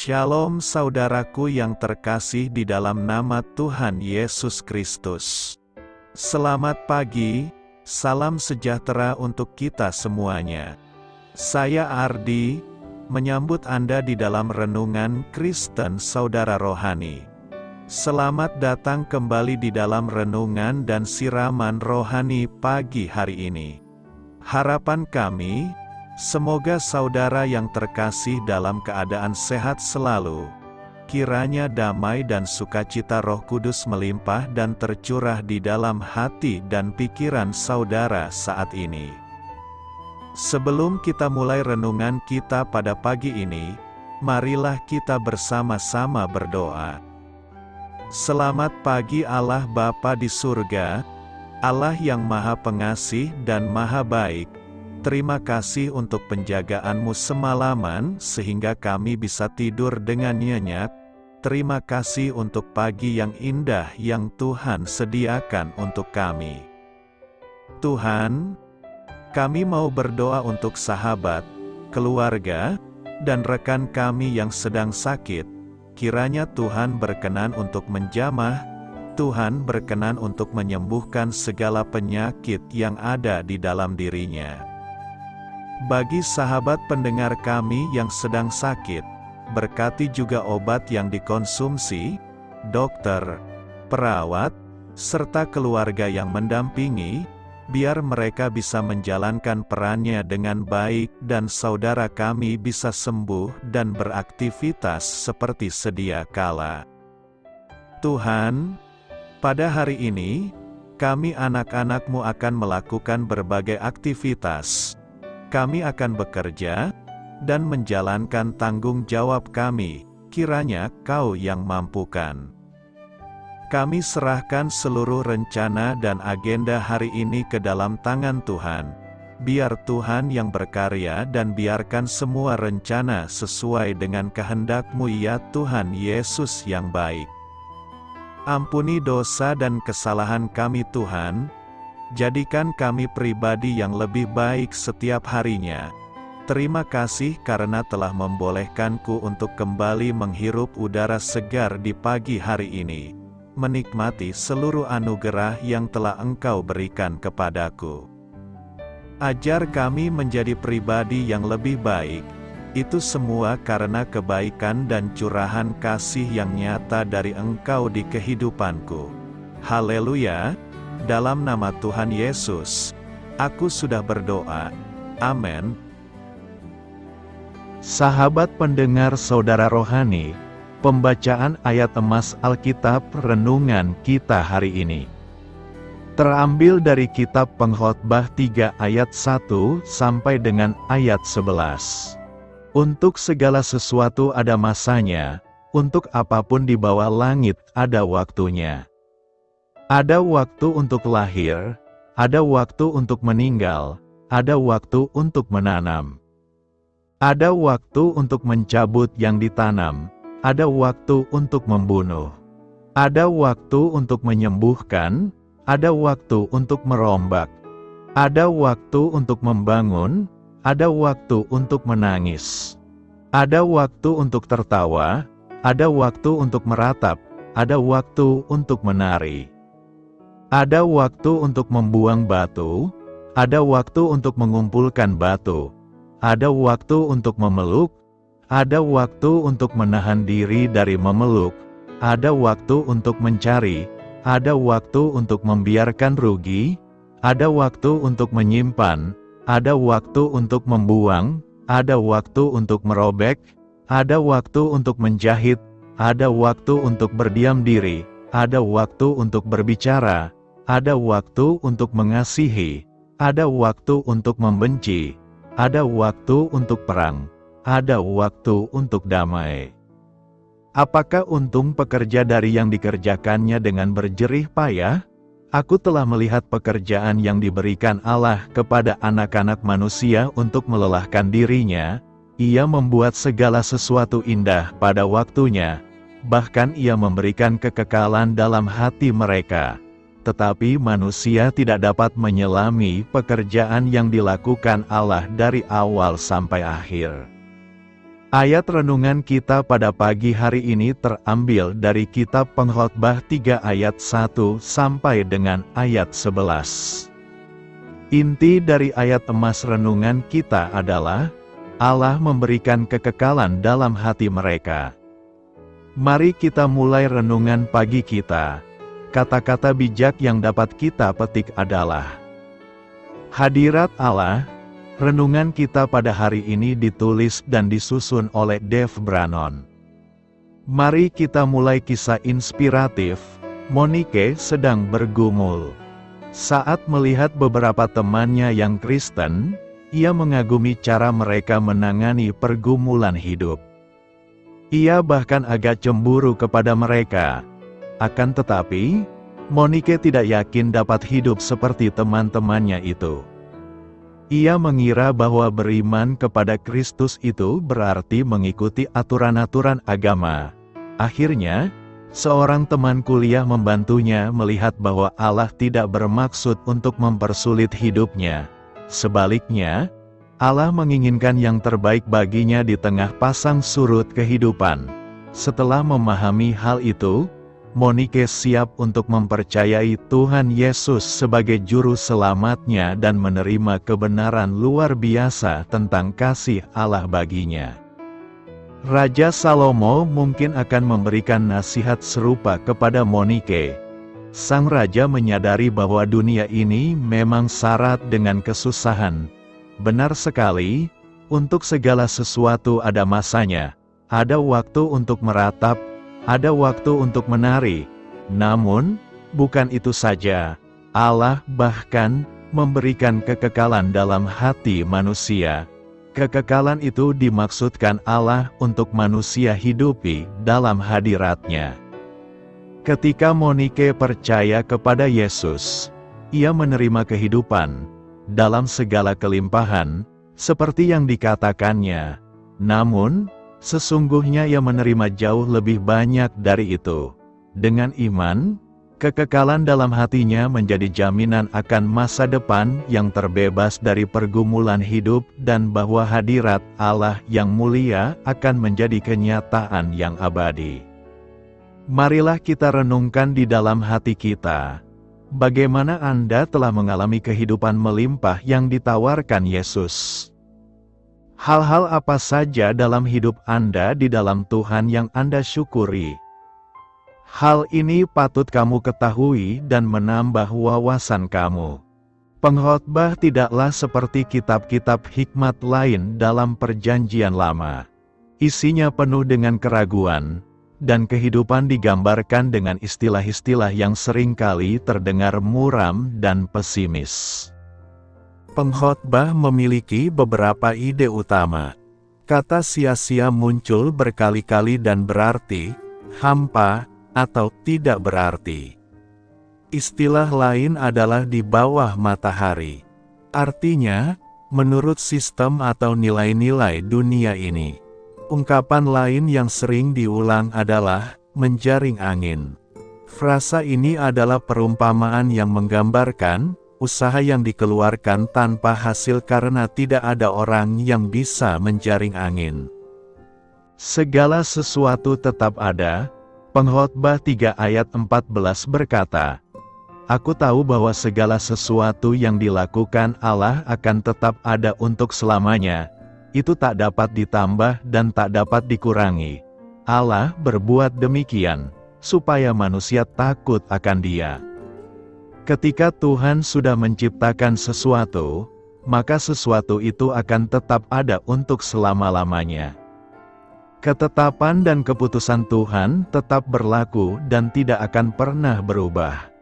Shalom saudaraku yang terkasih di dalam nama Tuhan Yesus Kristus. Selamat pagi, salam sejahtera untuk kita semuanya. Saya Ardi, menyambut Anda di dalam renungan Kristen Saudara Rohani. Selamat datang kembali di dalam renungan dan siraman rohani pagi hari ini. Harapan kami, semoga saudara yang terkasih dalam keadaan sehat selalu. Kiranya damai dan sukacita Roh Kudus melimpah dan tercurah di dalam hati dan pikiran saudara saat ini. Sebelum kita mulai renungan kita pada pagi ini, marilah kita bersama-sama berdoa. Selamat pagi Allah Bapa di surga, Allah yang Maha Pengasih dan Maha Baik. Terima kasih untuk penjagaan-Mu semalaman sehingga kami bisa tidur dengan nyenyak. Terima kasih untuk pagi yang indah yang Tuhan sediakan untuk kami. Tuhan, kami mau berdoa untuk sahabat, keluarga, dan rekan kami yang sedang sakit. Kiranya Tuhan berkenan untuk menjamah, Tuhan berkenan untuk menyembuhkan segala penyakit yang ada di dalam dirinya. Bagi sahabat pendengar kami yang sedang sakit, berkati juga obat yang dikonsumsi, dokter, perawat, serta keluarga yang mendampingi, biar mereka bisa menjalankan perannya dengan baik dan saudara kami bisa sembuh dan beraktivitas seperti sedia kala. Tuhan, pada hari ini, kami anak-anak-Mu akan melakukan berbagai aktivitas. Kami akan bekerja dan menjalankan tanggung jawab kami, kiranya Kau yang mampukan. Kami serahkan seluruh rencana dan agenda hari ini ke dalam tangan Tuhan. Biar Tuhan yang berkarya dan biarkan semua rencana sesuai dengan kehendak-Mu ya Tuhan Yesus yang baik. Ampuni dosa dan kesalahan kami Tuhan, jadikan kami pribadi yang lebih baik setiap harinya. Terima kasih karena telah membolehkanku untuk kembali menghirup udara segar di pagi hari ini, menikmati seluruh anugerah yang telah Engkau berikan kepadaku. Ajar kami menjadi pribadi yang lebih baik, itu semua karena kebaikan dan curahan kasih yang nyata dari Engkau di kehidupanku. Haleluya, dalam nama Tuhan Yesus, aku sudah berdoa. Amin. Sahabat pendengar saudara rohani, pembacaan ayat emas Alkitab renungan kita hari ini terambil dari kitab Pengkhotbah 3 ayat 1 sampai dengan ayat 11. Untuk segala sesuatu ada masanya, untuk apapun di bawah langit ada waktunya. Ada waktu untuk lahir, ada waktu untuk meninggal, ada waktu untuk menanam. Ada waktu untuk mencabut yang ditanam, ada waktu untuk membunuh. Ada waktu untuk menyembuhkan, ada waktu untuk merombak. Ada waktu untuk membangun, ada waktu untuk menangis. Ada waktu untuk tertawa, ada waktu untuk meratap, ada waktu untuk menari. Ada waktu untuk membuang batu, ada waktu untuk mengumpulkan batu. Ada waktu untuk memeluk, ada waktu untuk menahan diri dari memeluk, ada waktu untuk mencari, ada waktu untuk membiarkan rugi, ada waktu untuk menyimpan, ada waktu untuk membuang, ada waktu untuk merobek, ada waktu untuk menjahit, ada waktu untuk berdiam diri, ada waktu untuk berbicara, ada waktu untuk mengasihi, ada waktu untuk membenci. Ada waktu untuk perang, ada waktu untuk damai. Apakah untung pekerja dari yang dikerjakannya dengan berjerih payah? Aku telah melihat pekerjaan yang diberikan Allah kepada anak-anak manusia untuk melelahkan dirinya. Ia membuat segala sesuatu indah pada waktunya, bahkan Ia memberikan kekekalan dalam hati mereka. Tetapi manusia tidak dapat menyelami pekerjaan yang dilakukan Allah dari awal sampai akhir. Ayat renungan kita pada pagi hari ini terambil dari kitab Pengkhotbah 3 ayat 1 sampai dengan ayat 11. Inti dari ayat emas renungan kita adalah, Allah memberikan kekekalan dalam hati mereka. Mari kita mulai renungan pagi kita. Kata-kata bijak yang dapat kita petik adalah, hadirat Allah. Renungan kita pada hari ini ditulis dan disusun oleh Dave Brannon. Mari kita mulai kisah inspiratif. Monique sedang bergumul. Saat melihat beberapa temannya yang Kristen, ia mengagumi cara mereka menangani pergumulan hidup. Ia bahkan agak cemburu kepada mereka. Akan tetapi, Monique tidak yakin dapat hidup seperti teman-temannya itu. Ia mengira bahwa beriman kepada Kristus itu berarti mengikuti aturan-aturan agama. Akhirnya, seorang teman kuliah membantunya melihat bahwa Allah tidak bermaksud untuk mempersulit hidupnya. Sebaliknya, Allah menginginkan yang terbaik baginya di tengah pasang surut kehidupan. Setelah memahami hal itu, Monique siap untuk mempercayai Tuhan Yesus sebagai juru selamatnya dan menerima kebenaran luar biasa tentang kasih Allah baginya. Raja Salomo mungkin akan memberikan nasihat serupa kepada Monique. Sang raja menyadari bahwa dunia ini memang syarat dengan kesusahan. Benar sekali, untuk segala sesuatu ada masanya, ada waktu untuk meratap, ada waktu untuk menari. Namun, bukan itu saja, Allah bahkan memberikan kekekalan dalam hati manusia. Kekekalan itu dimaksudkan Allah untuk manusia hidupi dalam hadirat-Nya. Ketika Monique percaya kepada Yesus, ia menerima kehidupan dalam segala kelimpahan, seperti yang dikatakannya. Namun, sesungguhnya ia menerima jauh lebih banyak dari itu. Dengan iman, kekekalan dalam hatinya menjadi jaminan akan masa depan yang terbebas dari pergumulan hidup dan bahwa hadirat Allah yang mulia akan menjadi kenyataan yang abadi. Marilah kita renungkan di dalam hati kita. Bagaimana Anda telah mengalami kehidupan melimpah yang ditawarkan Yesus? Hal-hal apa saja dalam hidup Anda di dalam Tuhan yang Anda syukuri? Hal ini patut kamu ketahui dan menambah wawasan kamu. Pengkhotbah tidaklah seperti kitab-kitab hikmat lain dalam Perjanjian Lama. Isinya penuh dengan keraguan, dan kehidupan digambarkan dengan istilah-istilah yang seringkali terdengar muram dan pesimis. Pengkhotbah memiliki beberapa ide utama. Kata sia-sia muncul berkali-kali dan berarti hampa atau tidak berarti. Istilah lain adalah di bawah matahari. Artinya, menurut sistem atau nilai-nilai dunia ini. Ungkapan lain yang sering diulang adalah menjaring angin. Frasa ini adalah perumpamaan yang menggambarkan usaha yang dikeluarkan tanpa hasil karena tidak ada orang yang bisa menjaring angin. Segala sesuatu tetap ada. Pengkhotbah 3 ayat 14 berkata, Aku tahu bahwa segala sesuatu yang dilakukan Allah akan tetap ada untuk selamanya. Itu tak dapat ditambah dan tak dapat dikurangi. Allah berbuat demikian, supaya manusia takut akan Dia. Ketika Tuhan sudah menciptakan sesuatu, maka sesuatu itu akan tetap ada untuk selama-lamanya. Ketetapan dan keputusan Tuhan tetap berlaku dan tidak akan pernah berubah.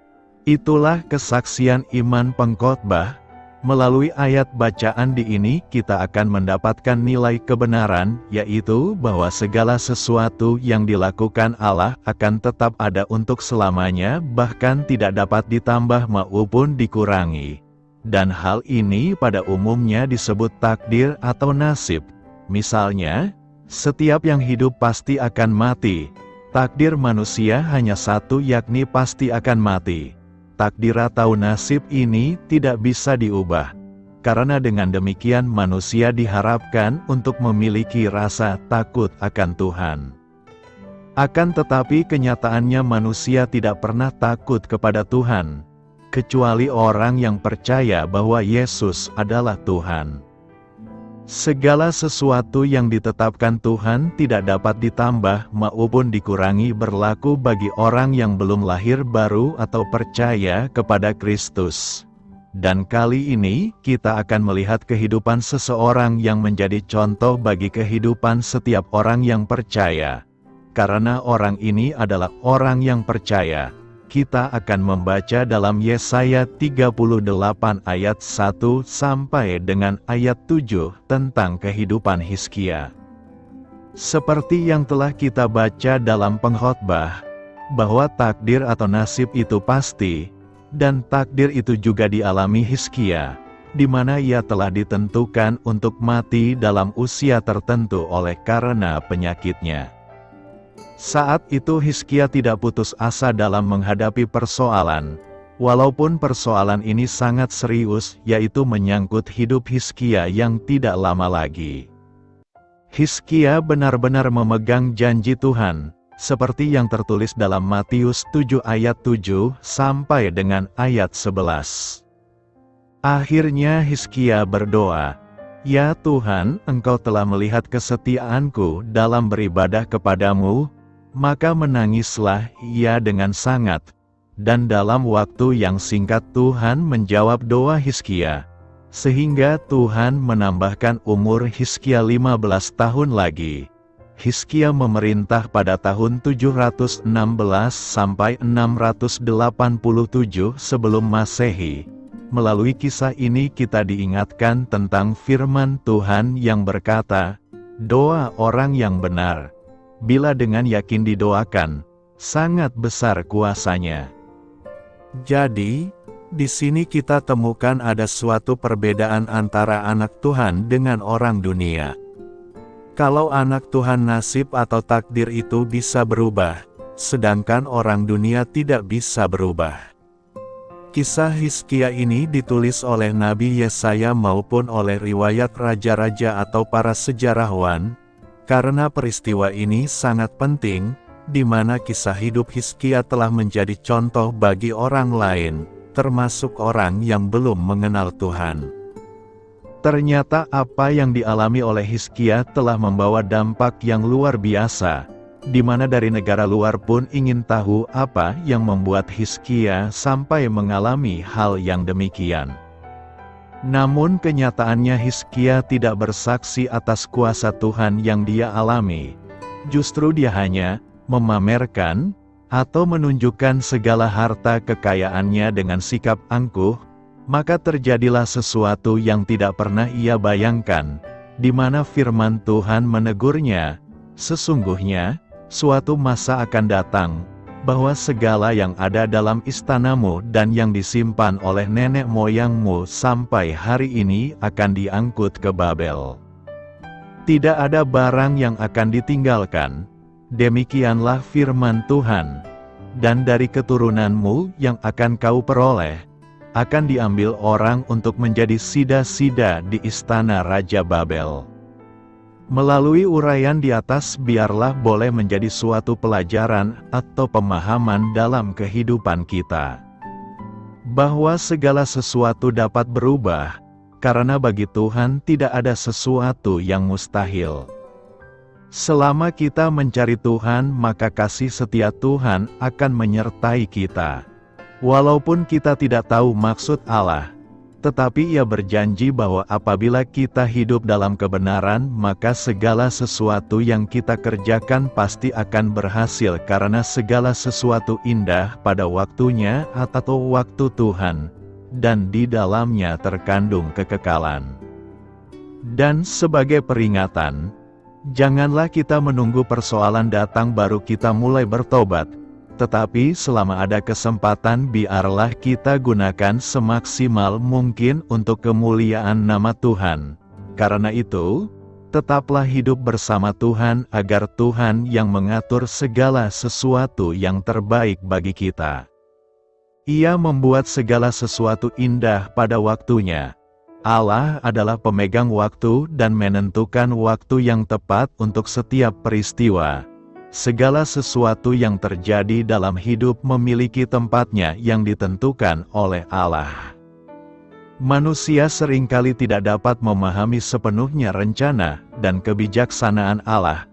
Itulah kesaksian iman pengkhotbah. Melalui ayat bacaan di ini kita akan mendapatkan nilai kebenaran, yaitu bahwa segala sesuatu yang dilakukan Allah akan tetap ada untuk selamanya, bahkan tidak dapat ditambah maupun dikurangi. Dan hal ini pada umumnya disebut takdir atau nasib. Misalnya, setiap yang hidup pasti akan mati. Takdir manusia hanya satu, yakni pasti akan mati. Takdir atau nasib ini tidak bisa diubah. karena dengan demikian manusia diharapkan untuk memiliki rasa takut akan Tuhan. Akan tetapi kenyataannya manusia tidak pernah takut kepada Tuhan, kecuali orang yang percaya bahwa Yesus adalah Tuhan. Segala sesuatu yang ditetapkan Tuhan tidak dapat ditambah maupun dikurangi berlaku bagi orang yang belum lahir baru atau percaya kepada Kristus. Dan kali ini kita akan melihat kehidupan seseorang yang menjadi contoh bagi kehidupan setiap orang yang percaya. Karena orang ini adalah orang yang percaya. Kita akan membaca dalam Yesaya 38 ayat 1 sampai dengan ayat 7 tentang kehidupan Hizkia. Seperti yang telah kita baca dalam pengkhotbah, bahwa takdir atau nasib itu pasti, dan takdir itu juga dialami Hizkia, di mana ia telah ditentukan untuk mati dalam usia tertentu oleh karena penyakitnya. Saat itu Hizkia tidak putus asa dalam menghadapi persoalan, walaupun persoalan ini sangat serius, yaitu menyangkut hidup Hizkia yang tidak lama lagi. Hizkia benar-benar memegang janji Tuhan, seperti yang tertulis dalam Matius 7 ayat 7 sampai dengan ayat 11. Akhirnya Hizkia berdoa, "Ya Tuhan, Engkau telah melihat kesetiaanku dalam beribadah kepadamu." Maka menangislah ia dengan sangat, dan dalam waktu yang singkat Tuhan menjawab doa Hizkia, sehingga Tuhan menambahkan umur Hizkia 15 tahun lagi. Hizkia memerintah pada tahun 716 sampai 687 sebelum Masehi. Melalui kisah ini kita diingatkan tentang firman Tuhan yang berkata, "Doa orang yang benar, bila dengan yakin didoakan, sangat besar kuasanya." Jadi, di sini kita temukan ada suatu perbedaan antara anak Tuhan dengan orang dunia. Kalau anak Tuhan nasib atau takdir itu bisa berubah, sedangkan orang dunia tidak bisa berubah. Kisah Hizkia ini ditulis oleh Nabi Yesaya maupun oleh riwayat raja-raja atau para sejarawan, karena peristiwa ini sangat penting, di mana kisah hidup Hizkia telah menjadi contoh bagi orang lain, termasuk orang yang belum mengenal Tuhan. Ternyata apa yang dialami oleh Hizkia telah membawa dampak yang luar biasa, di mana dari negara luar pun ingin tahu apa yang membuat Hizkia sampai mengalami hal yang demikian. Namun kenyataannya Hizkia tidak bersaksi atas kuasa Tuhan yang dia alami. Justru dia hanya memamerkan atau menunjukkan segala harta kekayaannya dengan sikap angkuh. Maka terjadilah sesuatu yang tidak pernah ia bayangkan, di mana firman Tuhan menegurnya, "Sesungguhnya, suatu masa akan datang, bahwa segala yang ada dalam istanamu dan yang disimpan oleh nenek moyangmu sampai hari ini akan diangkut ke Babel. Tidak ada barang yang akan ditinggalkan. Demikianlah firman Tuhan. Dan dari keturunanmu yang akan kau peroleh, akan diambil orang untuk menjadi sida-sida di istana Raja Babel." Melalui uraian di atas biarlah boleh menjadi suatu pelajaran atau pemahaman dalam kehidupan kita. Bahwa segala sesuatu dapat berubah, karena bagi Tuhan tidak ada sesuatu yang mustahil. Selama kita mencari Tuhan, maka kasih setia Tuhan akan menyertai kita. Walaupun kita tidak tahu maksud Allah, tetapi Ia berjanji bahwa apabila kita hidup dalam kebenaran, maka segala sesuatu yang kita kerjakan pasti akan berhasil karena segala sesuatu indah pada waktunya atau waktu Tuhan, dan di dalamnya terkandung kekekalan. Dan sebagai peringatan, janganlah kita menunggu persoalan datang baru kita mulai bertobat, tetapi selama ada kesempatan biarlah kita gunakan semaksimal mungkin untuk kemuliaan nama Tuhan. Karena itu, tetaplah hidup bersama Tuhan agar Tuhan yang mengatur segala sesuatu yang terbaik bagi kita. Ia membuat segala sesuatu indah pada waktunya. Allah adalah pemegang waktu dan menentukan waktu yang tepat untuk setiap peristiwa. Segala sesuatu yang terjadi dalam hidup memiliki tempatnya yang ditentukan oleh Allah. Manusia seringkali tidak dapat memahami sepenuhnya rencana dan kebijaksanaan Allah.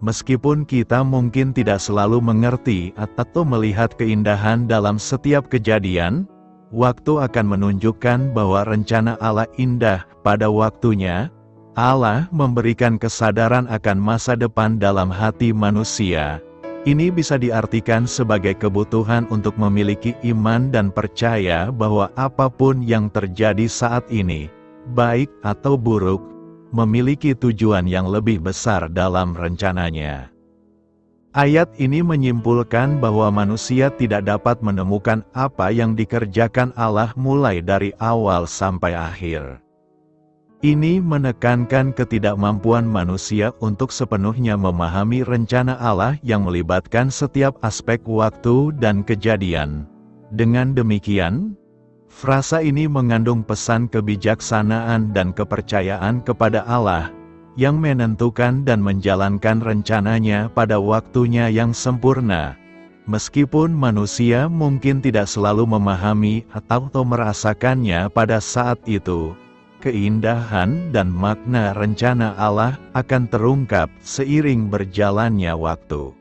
Meskipun kita mungkin tidak selalu mengerti atau melihat keindahan dalam setiap kejadian, waktu akan menunjukkan bahwa rencana Allah indah pada waktunya. Allah memberikan kesadaran akan masa depan dalam hati manusia. Ini bisa diartikan sebagai kebutuhan untuk memiliki iman dan percaya bahwa apapun yang terjadi saat ini, baik atau buruk, memiliki tujuan yang lebih besar dalam rencananya. Ayat ini menyimpulkan bahwa manusia tidak dapat menemukan apa yang dikerjakan Allah mulai dari awal sampai akhir. Ini menekankan ketidakmampuan manusia untuk sepenuhnya memahami rencana Allah yang melibatkan setiap aspek waktu dan kejadian. Dengan demikian, frasa ini mengandung pesan kebijaksanaan dan kepercayaan kepada Allah, yang menentukan dan menjalankan rencananya pada waktunya yang sempurna. Meskipun manusia mungkin tidak selalu memahami atau merasakannya pada saat itu, keindahan dan makna rencana Allah akan terungkap seiring berjalannya waktu.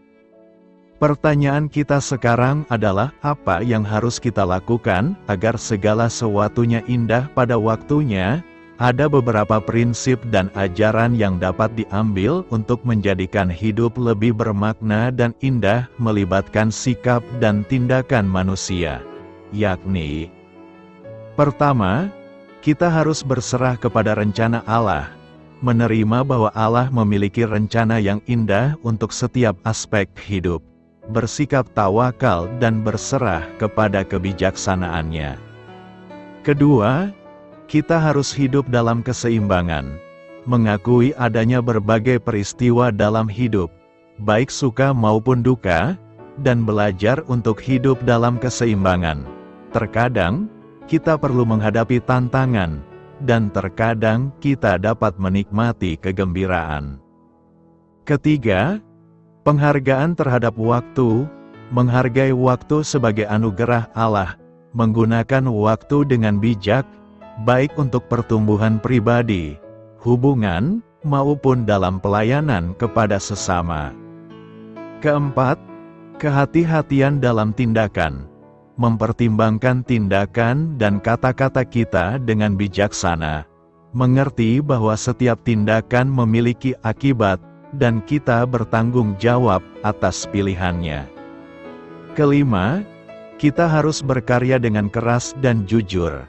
Pertanyaan kita sekarang adalah, apa yang harus kita lakukan agar segala sesuatunya indah pada waktunya? Ada beberapa prinsip dan ajaran yang dapat diambil untuk menjadikan hidup lebih bermakna dan indah melibatkan sikap dan tindakan manusia. Yakni, pertama, kita harus berserah kepada rencana Allah, menerima bahwa Allah memiliki rencana yang indah untuk setiap aspek hidup, bersikap tawakal dan berserah kepada kebijaksanaannya. Kedua, kita harus hidup dalam keseimbangan, mengakui adanya berbagai peristiwa dalam hidup, baik suka maupun duka, dan belajar untuk hidup dalam keseimbangan. Terkadang, kita perlu menghadapi tantangan, dan terkadang kita dapat menikmati kegembiraan. Ketiga, penghargaan terhadap waktu, menghargai waktu sebagai anugerah Allah, menggunakan waktu dengan bijak, baik untuk pertumbuhan pribadi, hubungan, maupun dalam pelayanan kepada sesama. Keempat, kehati-hatian dalam tindakan, mempertimbangkan tindakan dan kata-kata kita dengan bijaksana, mengerti bahwa setiap tindakan memiliki akibat, dan kita bertanggung jawab atas pilihannya. Kelima, kita harus berkarya dengan keras dan jujur,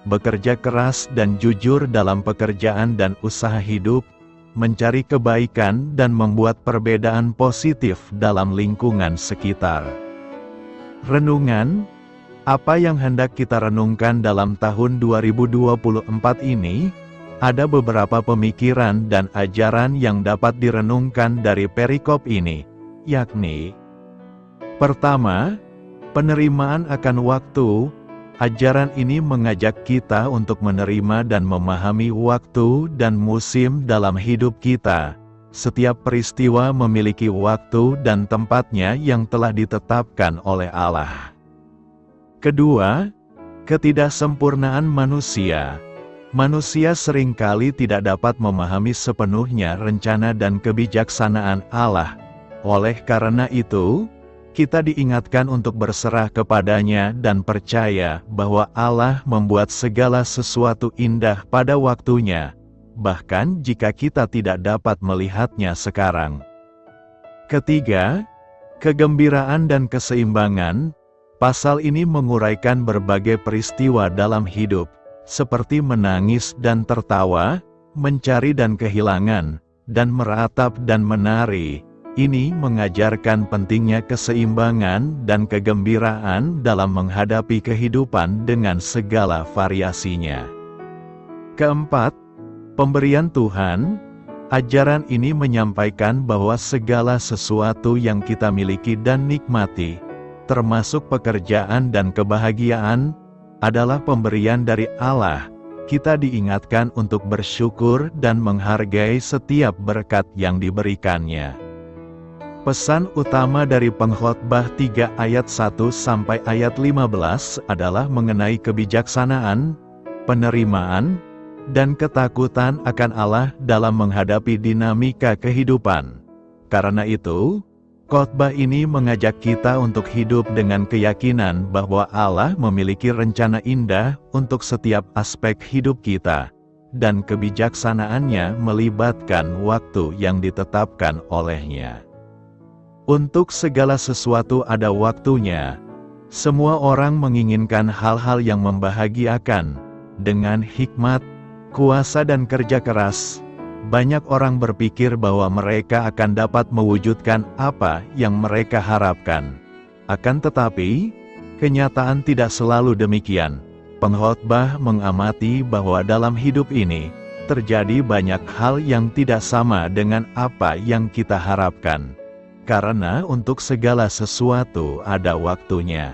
bekerja keras dan jujur dalam pekerjaan dan usaha hidup, mencari kebaikan dan membuat perbedaan positif dalam lingkungan sekitar. Renungan, apa yang hendak kita renungkan dalam tahun 2024 ini? Ada beberapa pemikiran dan ajaran yang dapat direnungkan dari perikop ini, yakni: pertama, penerimaan akan waktu. Ajaran ini mengajak kita untuk menerima dan memahami waktu dan musim dalam hidup kita. Setiap peristiwa memiliki waktu dan tempatnya yang telah ditetapkan oleh Allah. Kedua, ketidaksempurnaan manusia. Manusia seringkali tidak dapat memahami sepenuhnya rencana dan kebijaksanaan Allah. Oleh karena itu, kita diingatkan untuk berserah kepadanya dan percaya bahwa Allah membuat segala sesuatu indah pada waktunya, bahkan jika kita tidak dapat melihatnya sekarang. Ketiga, kegembiraan dan keseimbangan. Pasal ini menguraikan berbagai peristiwa dalam hidup, seperti menangis dan tertawa, mencari dan kehilangan, dan meratap dan menari. Ini mengajarkan pentingnya keseimbangan dan kegembiraan dalam menghadapi kehidupan dengan segala variasinya. Keempat, pemberian Tuhan. Ajaran ini menyampaikan bahwa segala sesuatu yang kita miliki dan nikmati, termasuk pekerjaan dan kebahagiaan, adalah pemberian dari Allah. kita diingatkan untuk bersyukur dan menghargai setiap berkat yang diberikannya. Pesan utama dari Pengkhotbah 3 ayat 1 sampai ayat 15 adalah mengenai kebijaksanaan, penerimaan, dan ketakutan akan Allah dalam menghadapi dinamika kehidupan. Karena itu, khotbah ini mengajak kita untuk hidup dengan keyakinan bahwa Allah memiliki rencana indah untuk setiap aspek hidup kita, dan kebijaksanaannya melibatkan waktu yang ditetapkan oleh-Nya. Untuk segala sesuatu ada waktunya. Semua orang menginginkan hal-hal yang membahagiakan. Dengan hikmat, kuasa dan kerja keras, banyak orang berpikir bahwa mereka akan dapat mewujudkan apa yang mereka harapkan. Akan tetapi, kenyataan tidak selalu demikian. Pengkhotbah mengamati bahwa dalam hidup ini, terjadi banyak hal yang tidak sama dengan apa yang kita harapkan. Karena untuk segala sesuatu ada waktunya.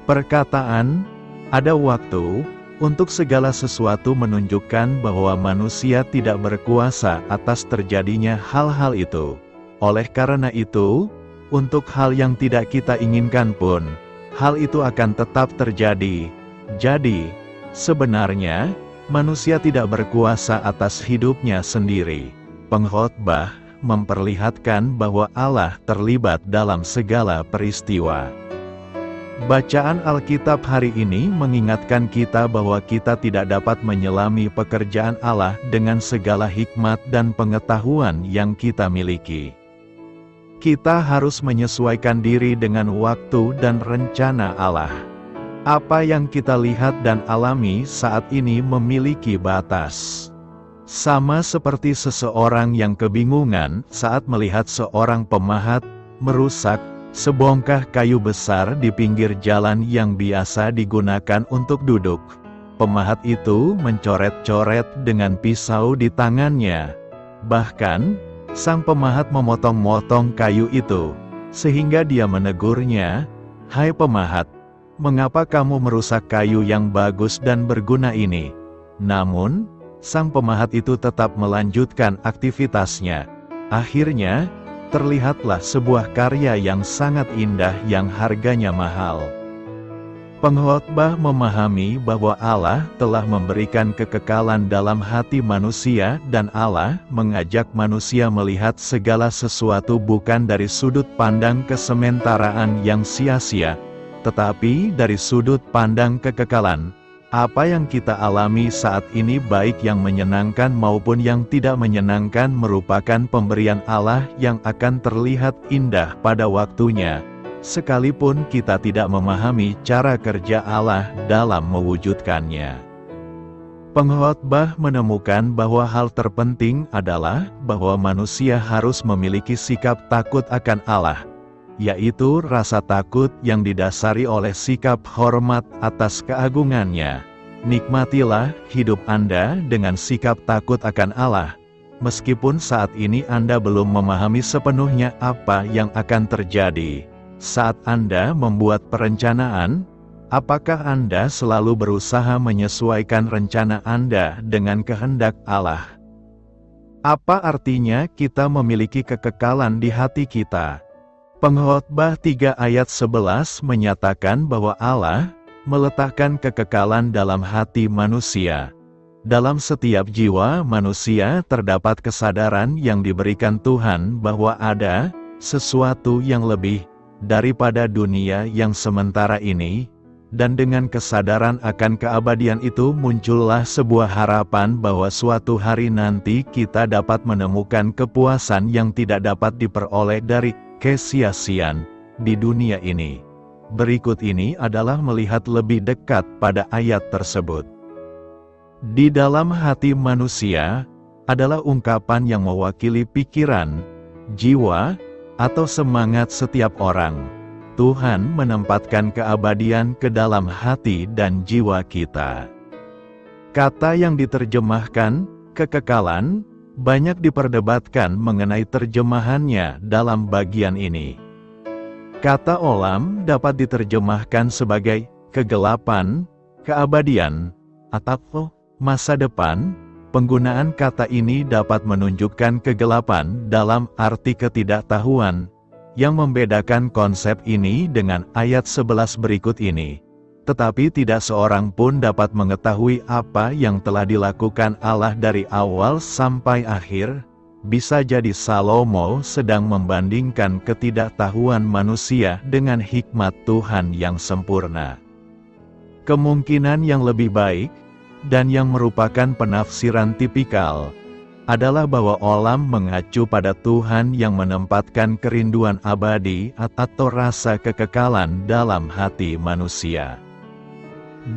Perkataan, ada waktu, untuk segala sesuatu menunjukkan bahwa manusia tidak berkuasa atas terjadinya hal-hal itu. Oleh karena itu, untuk hal yang tidak kita inginkan pun, hal itu akan tetap terjadi. Jadi, sebenarnya, manusia tidak berkuasa atas hidupnya sendiri. Pengkhotbah memperlihatkan bahwa Allah terlibat dalam segala peristiwa. Bacaan Alkitab hari ini mengingatkan kita bahwa kita tidak dapat menyelami pekerjaan Allah dengan segala hikmat dan pengetahuan yang kita miliki. Kita harus menyesuaikan diri dengan waktu dan rencana Allah. Apa yang kita lihat dan alami saat ini memiliki batas. Sama seperti seseorang yang kebingungan saat melihat seorang pemahat merusak sebongkah kayu besar di pinggir jalan yang biasa digunakan untuk duduk. Pemahat itu mencoret-coret dengan pisau di tangannya. Bahkan, sang pemahat memotong-motong kayu itu, sehingga dia menegurnya, "Hai pemahat, mengapa kamu merusak kayu yang bagus dan berguna ini?" Namun, sang pemahat itu tetap melanjutkan aktivitasnya. Akhirnya, terlihatlah sebuah karya yang sangat indah yang harganya mahal. Pengkhotbah memahami bahwa Allah telah memberikan kekekalan dalam hati manusia dan Allah mengajak manusia melihat segala sesuatu bukan dari sudut pandang kesementaraan yang sia-sia, tetapi dari sudut pandang kekekalan. Apa yang kita alami saat ini baik yang menyenangkan maupun yang tidak menyenangkan merupakan pemberian Allah yang akan terlihat indah pada waktunya, sekalipun kita tidak memahami cara kerja Allah dalam mewujudkannya. Pengkhotbah menemukan bahwa hal terpenting adalah bahwa manusia harus memiliki sikap takut akan Allah, yaitu rasa takut yang didasari oleh sikap hormat atas keagungannya. Nikmatilah hidup Anda dengan sikap takut akan Allah, meskipun saat ini Anda belum memahami sepenuhnya apa yang akan terjadi. Saat Anda membuat perencanaan, apakah Anda selalu berusaha menyesuaikan rencana Anda dengan kehendak Allah? Apa artinya kita memiliki kekekalan di hati kita? Pengkhotbah 3 ayat 11 menyatakan bahwa Allah meletakkan kekekalan dalam hati manusia. Dalam setiap jiwa manusia terdapat kesadaran yang diberikan Tuhan bahwa ada sesuatu yang lebih daripada dunia yang sementara ini, dan dengan kesadaran akan keabadian itu muncullah sebuah harapan bahwa suatu hari nanti kita dapat menemukan kepuasan yang tidak dapat diperoleh dari kesia-siaan di dunia ini. Berikut ini adalah melihat lebih dekat pada ayat tersebut. Di dalam hati manusia adalah ungkapan yang mewakili pikiran, jiwa, atau semangat setiap orang. Tuhan menempatkan keabadian ke dalam hati dan jiwa kita. Kata yang diterjemahkan, kekekalan, banyak diperdebatkan mengenai terjemahannya dalam bagian ini. Kata olam dapat diterjemahkan sebagai kegelapan, keabadian, atau Masa depan, penggunaan kata ini dapat menunjukkan kegelapan dalam arti ketidaktahuan, yang membedakan konsep ini dengan ayat 11 berikut ini. Tetapi tidak seorang pun dapat mengetahui apa yang telah dilakukan Allah dari awal sampai akhir. Bisa jadi Salomo sedang membandingkan ketidaktahuan manusia dengan hikmat Tuhan yang sempurna. Kemungkinan yang lebih baik, dan yang merupakan penafsiran tipikal, adalah bahwa Olam mengacu pada Tuhan yang menempatkan kerinduan abadi atau rasa kekekalan dalam hati manusia.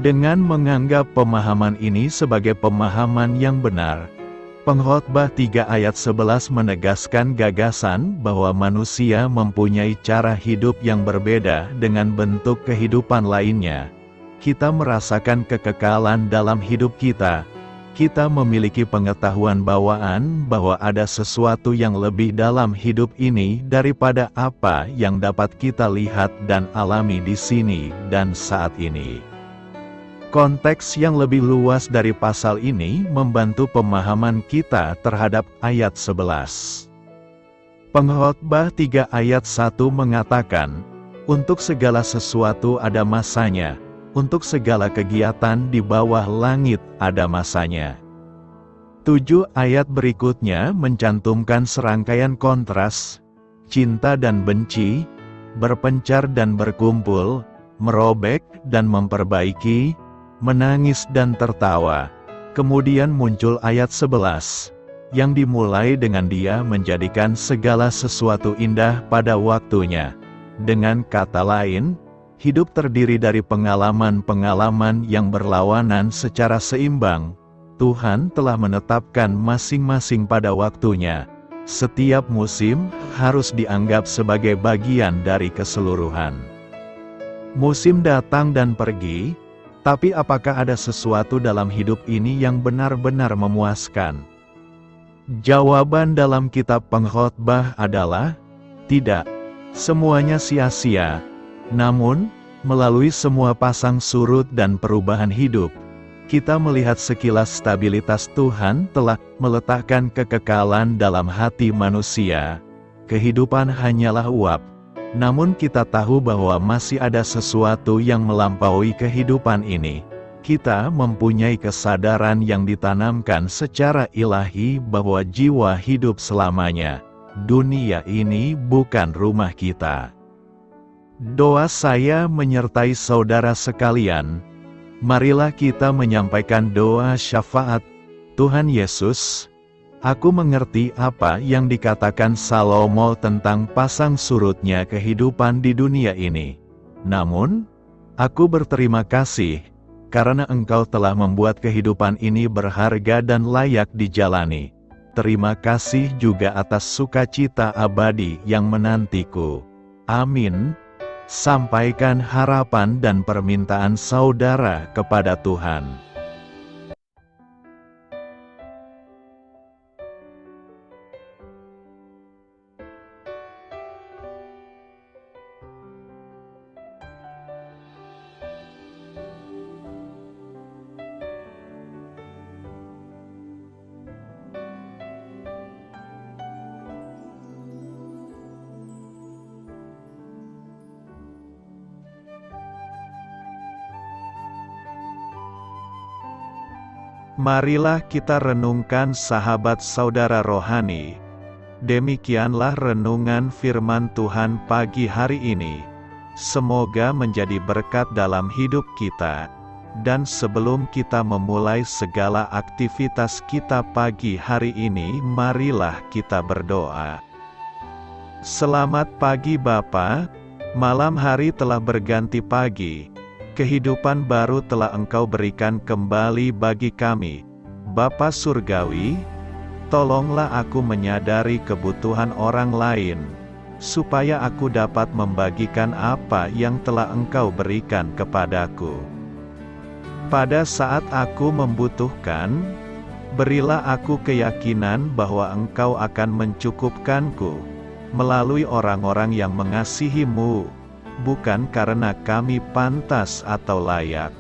Dengan menganggap pemahaman ini sebagai pemahaman yang benar, Pengkhotbah 3 ayat 11 menegaskan gagasan bahwa manusia mempunyai cara hidup yang berbeda dengan bentuk kehidupan lainnya. Kita merasakan kekekalan dalam hidup kita. Kita memiliki pengetahuan bawaan bahwa ada sesuatu yang lebih dalam hidup ini daripada apa yang dapat kita lihat dan alami di sini dan saat ini. Konteks yang lebih luas dari pasal ini membantu pemahaman kita terhadap ayat 11. Pengkhotbah 3 ayat 1 mengatakan, "Untuk segala sesuatu ada masanya, untuk segala kegiatan di bawah langit ada masanya." 7 ayat berikutnya mencantumkan serangkaian kontras, cinta dan benci, berpencar dan berkumpul, merobek dan memperbaiki, menangis dan tertawa. Kemudian muncul ayat 11, yang dimulai dengan Dia menjadikan segala sesuatu indah pada waktunya. Dengan kata lain, hidup terdiri dari pengalaman-pengalaman yang berlawanan secara seimbang. Tuhan telah menetapkan masing-masing pada waktunya. Setiap musim harus dianggap sebagai bagian dari keseluruhan. Musim datang dan pergi, tapi apakah ada sesuatu dalam hidup ini yang benar-benar memuaskan? Jawaban dalam kitab Pengkhotbah adalah, tidak. Semuanya sia-sia. Namun, melalui semua pasang surut dan perubahan hidup, kita melihat sekilas stabilitas Tuhan telah meletakkan kekekalan dalam hati manusia. Kehidupan hanyalah uap. Namun kita tahu bahwa masih ada sesuatu yang melampaui kehidupan ini. Kita mempunyai kesadaran yang ditanamkan secara ilahi bahwa jiwa hidup selamanya. Dunia ini bukan rumah kita. Doa saya menyertai saudara sekalian. Marilah kita menyampaikan doa syafaat. Tuhan Yesus, aku mengerti apa yang dikatakan Salomo tentang pasang surutnya kehidupan di dunia ini. Namun, aku berterima kasih, karena Engkau telah membuat kehidupan ini berharga dan layak dijalani. Terima kasih juga atas sukacita abadi yang menantiku. Amin. Sampaikan harapan dan permintaan saudara kepada Tuhan. Marilah kita renungkan sahabat saudara rohani. Demikianlah renungan firman Tuhan pagi hari ini. Semoga menjadi berkat dalam hidup kita. Dan sebelum kita memulai segala aktivitas kita pagi hari ini, marilah kita berdoa. Selamat pagi Bapa, malam hari telah berganti pagi. Kehidupan baru telah Engkau berikan kembali bagi kami. Bapa Surgawi, tolonglah aku menyadari kebutuhan orang lain, supaya aku dapat membagikan apa yang telah Engkau berikan kepadaku. Pada saat aku membutuhkan, berilah aku keyakinan bahwa Engkau akan mencukupkanku, melalui orang-orang yang mengasihi-Mu, bukan karena kami pantas atau layak.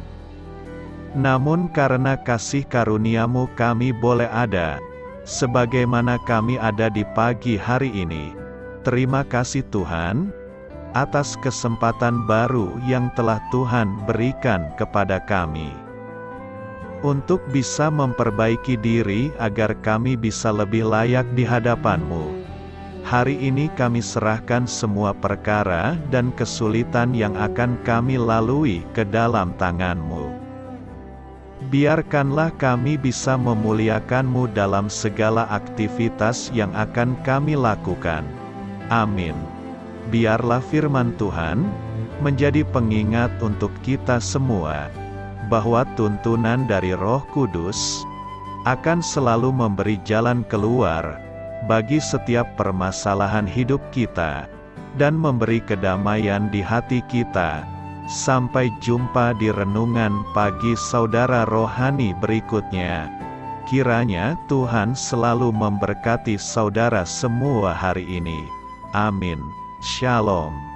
Namun karena kasih karunia-Mu kami boleh ada, sebagaimana kami ada di pagi hari ini. Terima kasih Tuhan, atas kesempatan baru yang telah Tuhan berikan kepada kami. Untuk bisa memperbaiki diri agar kami bisa lebih layak di hadapan-Mu. Hari ini kami serahkan semua perkara dan kesulitan yang akan kami lalui ke dalam tangan-Mu. Biarkanlah kami bisa memuliakan-Mu dalam segala aktivitas yang akan kami lakukan. Amin. Biarlah firman Tuhan menjadi pengingat untuk kita semua, bahwa tuntunan dari Roh Kudus akan selalu memberi jalan keluar bagi setiap permasalahan hidup kita, dan memberi kedamaian di hati kita. Sampai jumpa di renungan pagi saudara rohani berikutnya. Kiranya Tuhan selalu memberkati saudara semua hari ini. Amin. Shalom.